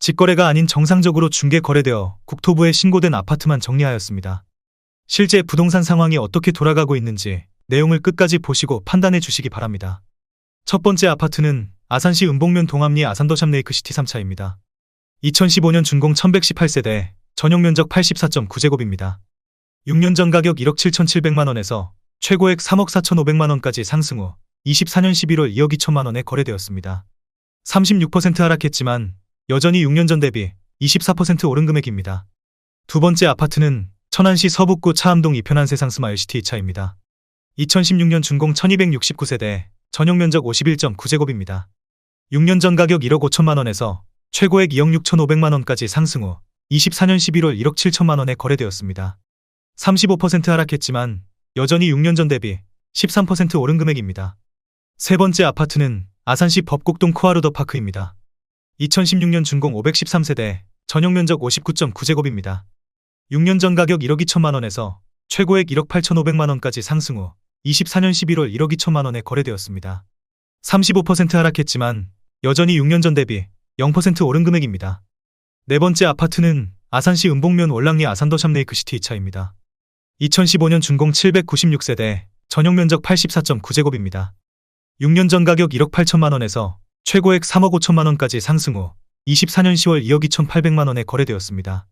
직거래가 아닌 정상적으로 중개 거래되어 국토부에 신고된 아파트만 정리하였습니다. 실제 부동산 상황이 어떻게 돌아가고 있는지 내용을 끝까지 보시고 판단해 주시기 바랍니다. 첫 번째 아파트는 아산시 은봉면 동암리 아산더샵 레이크시티 3차입니다. 2015년 준공 1118세대, 전용면적 84.9제곱입니다. 6년 전 가격 1억 7,700만원에서 최고액 3억 4,500만원까지 상승 후 24년 11월 2억 2천만원에 거래되었습니다. 36% 하락했지만 여전히 6년 전 대비 24% 오른 금액입니다. 두 번째 아파트는 천안시 서북구 차암동 이편한 세상 스마일시티 2차입니다. 2016년 준공 1269세대, 전용면적 51.9제곱입니다. 6년 전 가격 1억 5천만원에서 최고액 2억 6,500만원까지 상승 후 24년 11월 1억 7천만원에 거래되었습니다. 35% 하락했지만 여전히 6년 전 대비 13% 오른 금액입니다. 세 번째 아파트는 아산시 법곡동 코아루더 파크입니다. 2016년 준공 513세대, 전용면적 59.9제곱입니다. 6년 전 가격 1억 2천만원에서 최고액 1억 8,500만원까지 상승 후 24년 11월 1억 2천만원에 거래되었습니다. 35% 하락했지만 여전히 6년 전 대비 0% 오른 금액입니다. 네 번째 아파트는 아산시 은봉면 월랑리 아산더샵 레이크시티 2차입니다. 2015년 준공 796세대, 전용면적 84.9제곱입니다. 6년 전 가격 1억 8천만원에서 최고액 3억 5천만원까지 상승 후 24년 10월 2억 2,800만원에 거래되었습니다.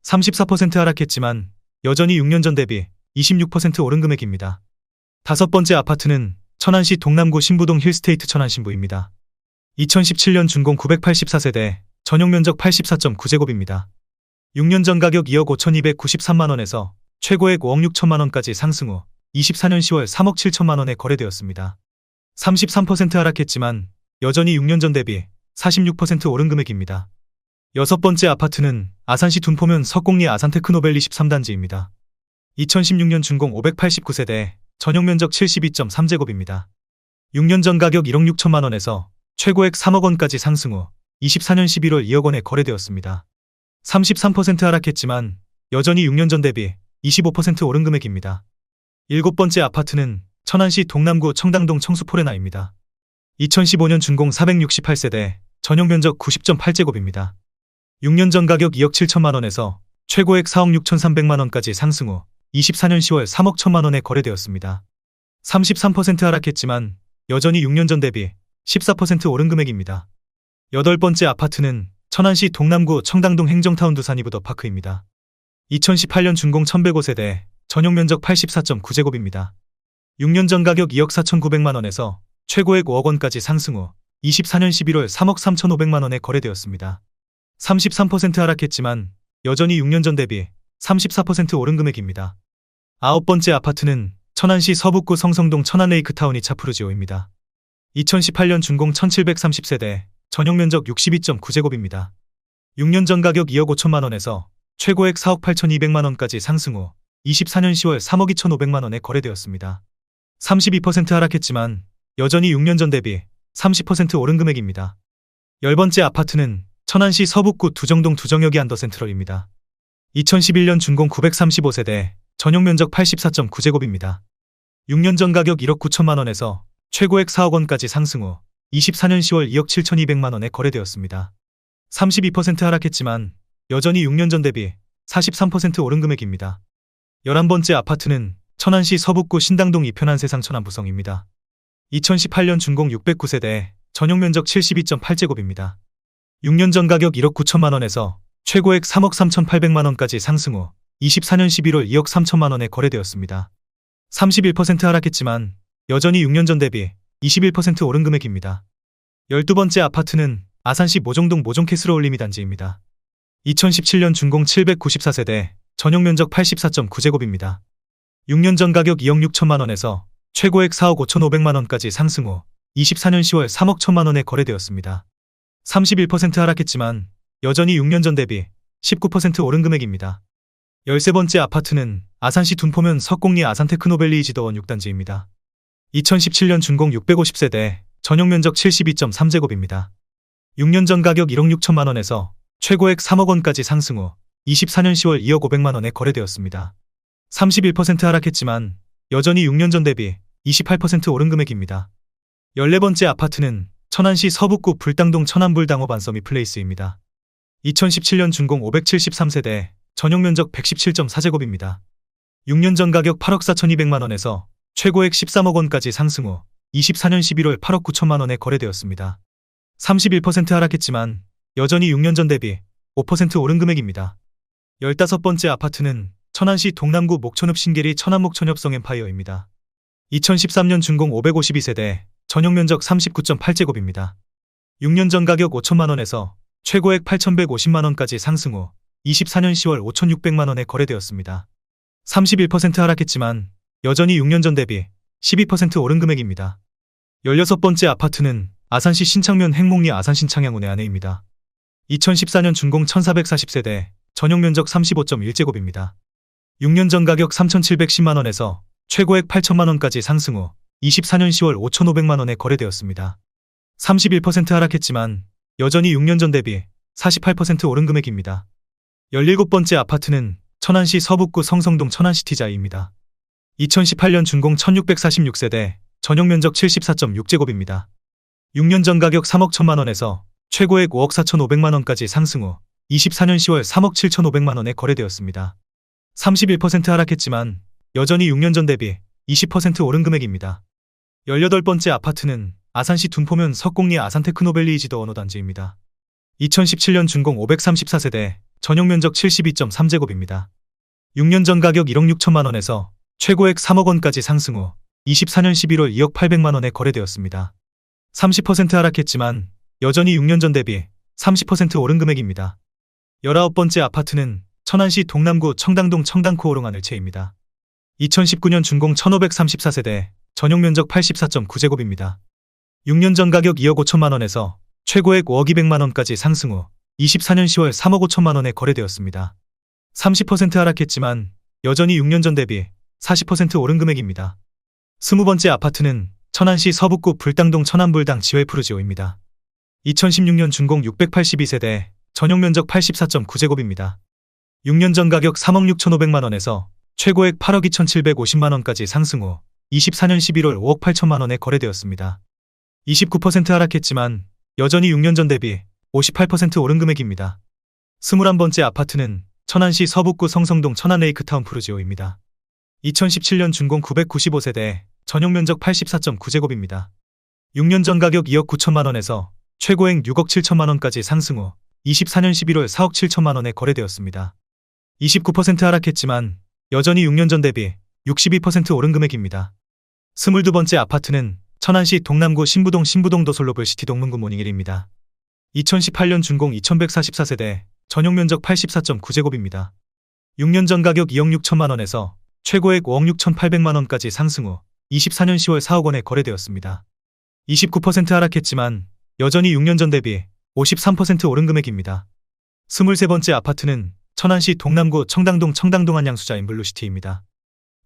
34% 하락했지만 여전히 6년 전 대비 26% 오른 금액입니다. 다섯 번째 아파트는 천안시 동남구 신부동 힐스테이트 천안신부입니다. 2017년 준공 984세대, 전용면적 84.9제곱입니다. 6년 전 가격 2억 5,293만원에서 최고액 5억 6천만원까지 상승 후 24년 10월 3억 7천만원에 거래되었습니다. 33% 하락했지만 여전히 6년 전 대비 46% 오른 금액입니다. 여섯 번째 아파트는 아산시 둔포면 석곡리 아산테크노밸리 13단지입니다. 2016년 준공 589세대, 전용면적 72.3제곱입니다. 6년 전 가격 1억 6천만원에서 최고액 3억원까지 상승 후 24년 11월 2억원에 거래되었습니다. 33% 하락했지만 여전히 6년 전 대비 25% 오른 금액입니다. 일곱 번째 아파트는 천안시 동남구 청당동 청수포레나입니다. 2015년 준공 468세대, 전용면적 90.8제곱입니다. 6년 전 가격 2억 7천만원에서 최고액 4억 6,300만원까지 상승 후 24년 10월 3억 1천만원에 거래되었습니다. 33% 하락했지만 여전히 6년 전 대비 14% 오른 금액입니다. 여덟 번째 아파트는 천안시 동남구 청당동 행정타운 두산이브더 파크입니다. 2018년 준공 1105세대, 전용면적 84.9제곱입니다. 6년 전 가격 2억 4,900만원에서 최고액 5억원까지 상승 후 24년 11월 3억 3,500만원에 거래되었습니다. 33% 하락했지만 여전히 6년 전 대비 34% 오른 금액입니다. 아홉 번째 아파트는 천안시 서북구 성성동 천안레이크타운 2차 푸르지오입니다. 2018년 준공 1730세대, 전용면적 62.9제곱입니다. 6년 전 가격 2억 5천만원에서 최고액 4억 8,200만원까지 상승 후 24년 10월 3억 2,500만원에 거래되었습니다. 32% 하락했지만 여전히 6년 전 대비 30% 오른 금액입니다. 열 번째 아파트는 천안시 서북구 두정동 두정여기 안더센트럴입니다. 2011년 준공 935세대, 전용면적 84.9제곱입니다. 6년 전 가격 1억 9천만원에서 최고액 4억원까지 상승 후 24년 10월 2억 7,200만원에 거래되었습니다. 32% 하락했지만 여전히 6년 전 대비 43% 오른 금액입니다. 11번째 아파트는 천안시 서북구 신당동 이편한 세상 천안부성입니다. 2018년 준공 609세대, 전용면적 72.8제곱입니다. 6년 전 가격 1억 9천만원에서 최고액 3억 3,800만원까지 상승 후 24년 11월 2억 3천만원에 거래되었습니다. 31% 하락했지만 여전히 6년 전 대비 21% 오른 금액입니다. 12번째 아파트는 아산시 모종동 모종캐슬 올리미 단지입니다. 2017년 준공 794세대, 전용면적 84.9제곱입니다. 6년 전 가격 2억 6천만원에서 최고액 4억 5,500만원까지 상승 후 24년 10월 3억 1천만원에 거래되었습니다. 31% 하락했지만 여전히 6년 전 대비 19% 오른 금액입니다. 13번째 아파트는 아산시 둔포면 석곡리 아산테크노밸리 지더원 6단지입니다. 2017년 준공 650세대, 전용면적 72.3제곱입니다. 6년 전 가격 1억 6천만원에서 최고액 3억원까지 상승 후 24년 10월 2억 500만원에 거래되었습니다. 31% 하락했지만 여전히 6년 전 대비 28% 오른 금액입니다. 14번째 아파트는 천안시 서북구 불당동 천안불당호 반서미 플레이스입니다. 2017년 준공 573세대, 전용면적 117.4제곱입니다. 6년 전 가격 8억 4,200만원에서 최고액 13억 원까지 상승 후 24년 11월 8억 9천만원에 거래되었습니다. 31% 하락했지만 여전히 6년 전 대비 5% 오른 금액입니다. 15번째 아파트는 천안시 동남구 목천읍 신계리 천안목천협성 엠파이어입니다. 2013년 준공 552세대, 전용면적 39.8제곱입니다. 6년 전 가격 5천만원에서 최고액 8,150만원까지 상승 후 24년 10월 5,600만원에 거래되었습니다. 31% 하락했지만 여전히 6년 전 대비 12% 오른 금액입니다. 16번째 아파트는 아산시 신창면 행목리 아산신창양운의 아내입니다. 2014년 준공 1440세대, 전용면적 35.1제곱입니다. 6년 전 가격 3,710만원에서 최고액 8천만원까지 상승 후 24년 10월 5,500만원에 거래되었습니다. 31% 하락했지만 여전히 6년 전 대비 48% 오른 금액입니다. 17번째 아파트는 천안시 서북구 성성동 천안시티자이입니다. 2018년 준공 1646세대, 전용면적 74.6제곱입니다. 6년 전 가격 3억 1천만원에서 최고액 5억 4,500만원까지 상승 후 24년 10월 3억 7,500만원에 거래되었습니다. 31% 하락했지만 여전히 6년 전 대비 20% 오른 금액입니다. 18번째 아파트는 아산시 둔포면 석곡리 아산테크노밸리 원호단지입니다. 2017년 준공 534세대, 전용면적 72.3제곱입니다. 6년 전 가격 1억 6천만원에서 최고액 3억 원까지 상승 후 24년 11월 2억 800만원에 거래되었습니다. 30% 하락했지만 여전히 6년 전 대비 30% 오른 금액입니다. 19번째 아파트는 천안시 동남구 청당동 청당코오롱 하늘채입니다. 2019년 준공 1534세대, 전용면적 84.9제곱입니다. 6년 전 가격 2억 5천만원에서 최고액 5억 200만원까지 상승 후 24년 10월 3억 5천만원에 거래되었습니다. 30% 하락했지만 여전히 6년 전 대비 40% 오른 금액입니다. 20번째 아파트는 천안시 서북구 불당동 천안불당 지회푸르지오입니다. 2016년 준공 682세대, 전용면적 84.9제곱입니다. 6년 전 가격 3억 6,500만원에서 최고액 8억 2,750만원까지 상승 후 24년 11월 5억 8천만원에 거래되었습니다. 29% 하락했지만 여전히 6년 전 대비 58% 오른 금액입니다. 21번째 아파트는 천안시 서북구 성성동 천안레이크타운 푸르지오입니다. 2017년 준공 995세대, 전용면적 84.9제곱입니다. 6년 전 가격 2억 9천만원에서 최고액 6억 7천만원까지 상승 후 24년 11월 4억 7천만원에 거래되었습니다. 29% 하락했지만 여전히 6년 전 대비 62% 오른 금액입니다. 22번째 아파트는 천안시 동남구 신부동 도솔로블 시티 동문구 모닝힐입니다. 2018년 준공 2144세대, 전용면적 84.9제곱입니다. 6년 전 가격 2억 6천만원에서 최고액 5억 6,800만원까지 상승 후 24년 10월 4억 원에 거래되었습니다. 29% 하락했지만 여전히 6년 전 대비 53% 오른 금액입니다. 23번째 아파트는 천안시 동남구 청당동 한양수자인 블루시티입니다.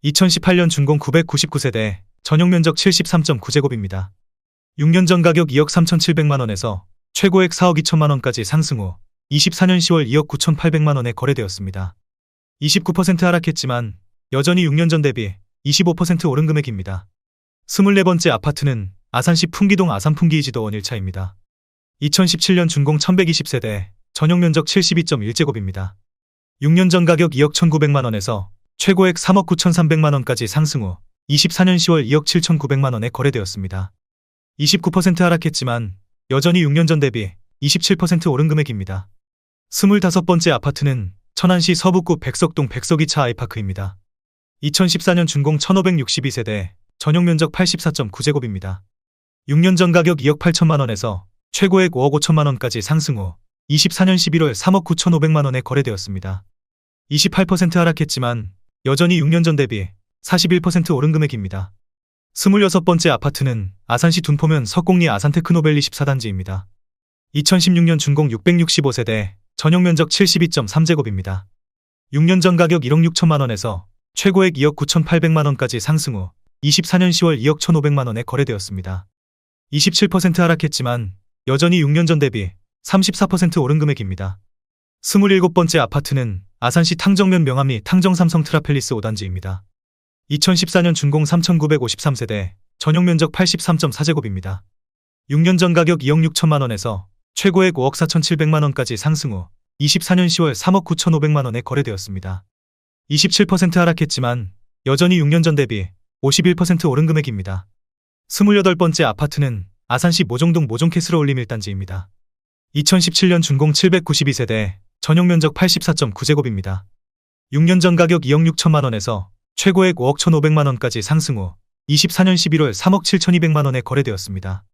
2018년 준공 999세대, 전용면적 73.9제곱입니다. 6년 전 가격 2억 3,700만원에서 최고액 4억 2천만원까지 상승 후 24년 10월 2억 9,800만원에 거래되었습니다. 29% 하락했지만 여전히 6년 전 대비 25% 오른 금액입니다. 24번째 아파트는 아산시 풍기동 아산풍기이지도원 1차입니다. 2017년 준공 1120세대, 전용면적 72.1제곱입니다. 6년 전 가격 2억 1,900만원에서 최고액 3억 9,300만원까지 상승 후 24년 10월 2억 7,900만원에 거래되었습니다. 29% 하락했지만 여전히 6년 전 대비 27% 오른 금액입니다. 25번째 아파트는 천안시 서북구 백석동 백석이차 아이파크입니다. 2014년 준공 1562세대, 전용면적 84.9제곱입니다. 6년 전 가격 2억 8천만원에서 최고액 5억 5천만원까지 상승 후 24년 11월 3억 9,500만원에 거래되었습니다. 28% 하락했지만 여전히 6년 전 대비 41% 오른 금액입니다. 26번째 아파트는 아산시 둔포면 석곡리 아산테크노밸리 14단지입니다. 2016년 준공 665세대, 전용면적 72.3제곱입니다. 6년 전 가격 1억 6천만원에서 최고액 2억 9,800만원까지 상승 후 24년 10월 2억 1,500만원에 거래되었습니다. 27% 하락했지만 여전히 6년 전 대비 34% 오른 금액입니다. 27번째 아파트는 아산시 탕정면 명암리 탕정삼성 트라펠리스 5단지입니다. 2014년 준공 3,953세대, 전용면적 83.4제곱입니다. 6년 전 가격 2억 6천만원에서 최고액 5억 4,700만원까지 상승 후 24년 10월 3억 9,500만 원에 거래되었습니다. 27% 하락했지만 여전히 6년 전 대비 51% 오른 금액입니다. 28번째 아파트는 아산시 모종동 모종캐슬 올림 1단지입니다. 2017년 준공 792세대, 전용 면적 84.9제곱입니다. 6년 전 가격 2억 6천만 원에서 최고액 5억 1,500만 원까지 상승 후 24년 11월 3억 7,200만 원에 거래되었습니다.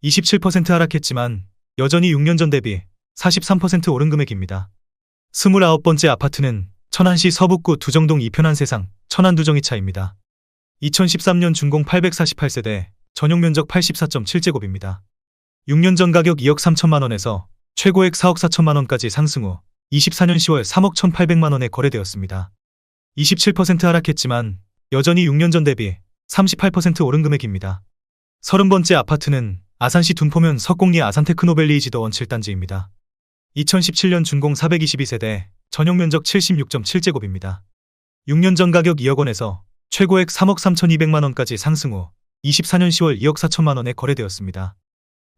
27% 하락했지만 여전히 6년 전 대비 43% 오른 금액입니다. 29번째 아파트는 천안시 서북구 두정동 2편한 세상 천안두정이차입니다. 2013년 준공 848세대, 전용 면적 84.7제곱입니다. 6년 전 가격 2억 3천만 원에서 최고액 4억 4천만 원까지 상승 후 24년 10월 3억 1,800만 원에 거래되었습니다. 27% 하락했지만 여전히 6년 전 대비 38% 오른 금액입니다. 30번째 아파트는 아산시 둔포면 석공리 아산테크노밸리 지도원 7단지입니다. 2017년 준공 422세대, 전용 면적 76.7제곱입니다. 6년 전 가격 2억 원에서 최고액 3억 3,200만 원까지 상승 후 24년 10월 2억 4천만 원에 거래되었습니다.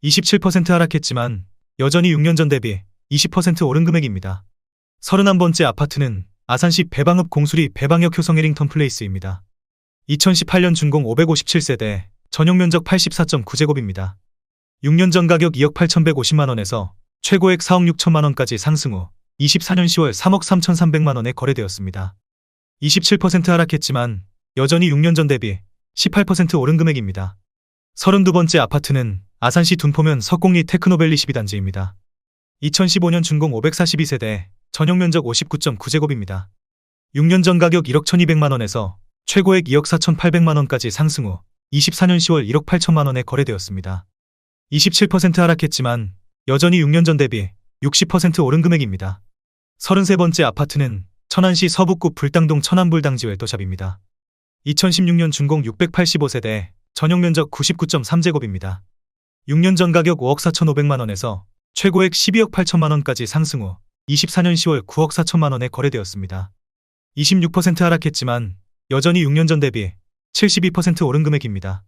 27% 하락했지만 여전히 6년 전 대비 20% 오른 금액입니다. 31번째 아파트는 아산시 배방읍 공수리 배방역 효성 해링턴 플레이스입니다. 2018년 준공 557세대, 전용 면적 84.9제곱입니다. 6년 전 가격 2억 8,150만 원에서 최고액 4억 6천만 원까지 상승 후 24년 10월 3억 3,300만 원에 거래되었습니다. 27% 하락했지만 여전히 6년 전 대비 18% 오른 금액입니다. 32번째 아파트는 아산시 둔포면 석공리 테크노밸리 12단지입니다. 2015년 준공 542세대, 전용 면적 59.9제곱입니다. 6년 전 가격 1억 1,200만 원에서 최고액 2억 4,800만 원까지 상승 후 24년 10월 1억 8천만 원에 거래되었습니다. 27% 하락했지만 여전히 6년 전 대비 60% 오른 금액입니다. 33번째 아파트는 천안시 서북구 불당동 천안불당지 웰더샵입니다. 2016년 준공 685세대, 전용 면적 99.3제곱입니다. 6년 전 가격 5억 4,500만 원에서 최고액 12억 8천만 원까지 상승 후 24년 10월 9억 4천만 원에 거래되었습니다. 26% 하락했지만 여전히 6년 전 대비 72% 오른 금액입니다.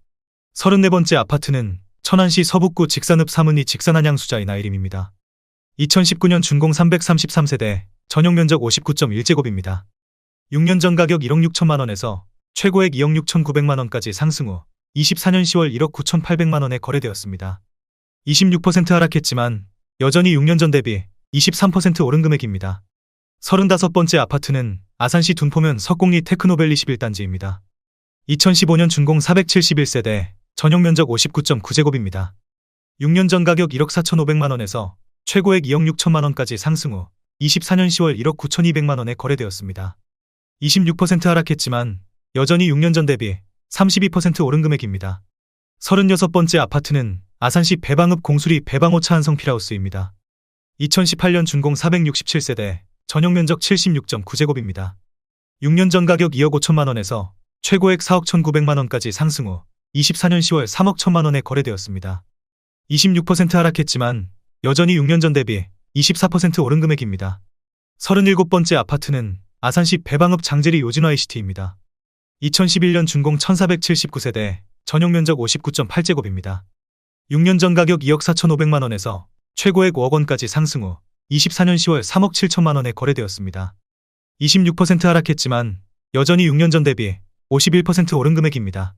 34번째 아파트는 천안시 서북구 직산읍 사문리 직산한양수자 이나이림입니다. 2019년 준공 333세대, 전용 면적 59.1제곱입니다. 6년 전 가격 1억 6천만 원에서 최고액 2억 6,900만 원까지 상승 후 24년 10월 1억 9,800만 원에 거래되었습니다. 26% 하락했지만 여전히 6년 전 대비 23% 오른 금액입니다. 35번째 아파트는 아산시 둔포면 석공리 테크노밸리 11단지입니다. 2015년 준공 471세대, 전용 면적 59.9제곱입니다. 6년 전 가격 1억 4,500만 원에서 최고액 2억 6천만 원까지 상승 후 24년 10월 1억 9,200만 원에 거래되었습니다. 26% 하락했지만 여전히 6년 전 대비 32% 오른 금액입니다. 36번째 아파트는 아산시 배방읍 공수리 배방호 차한성 필하우스입니다. 2018년 준공 467세대, 전용 면적 76.9제곱입니다. 6년 전 가격 2억 5천만 원에서 최고액 4억 1,900만 원까지 상승 후 24년 10월 3억 1천만 원에 거래되었습니다. 26% 하락했지만 여전히 6년 전 대비 24% 오른 금액입니다. 37번째 아파트는 아산시 배방읍 장제리 요진화이시티입니다. 2011년 준공 1479세대, 전용 면적 59.8제곱입니다. 6년 전 가격 2억 4,500만 원에서 최고액 5억 원까지 상승 후 24년 10월 3억 7천만 원에 거래되었습니다. 26% 하락했지만 여전히 6년 전 대비 51% 오른 금액입니다.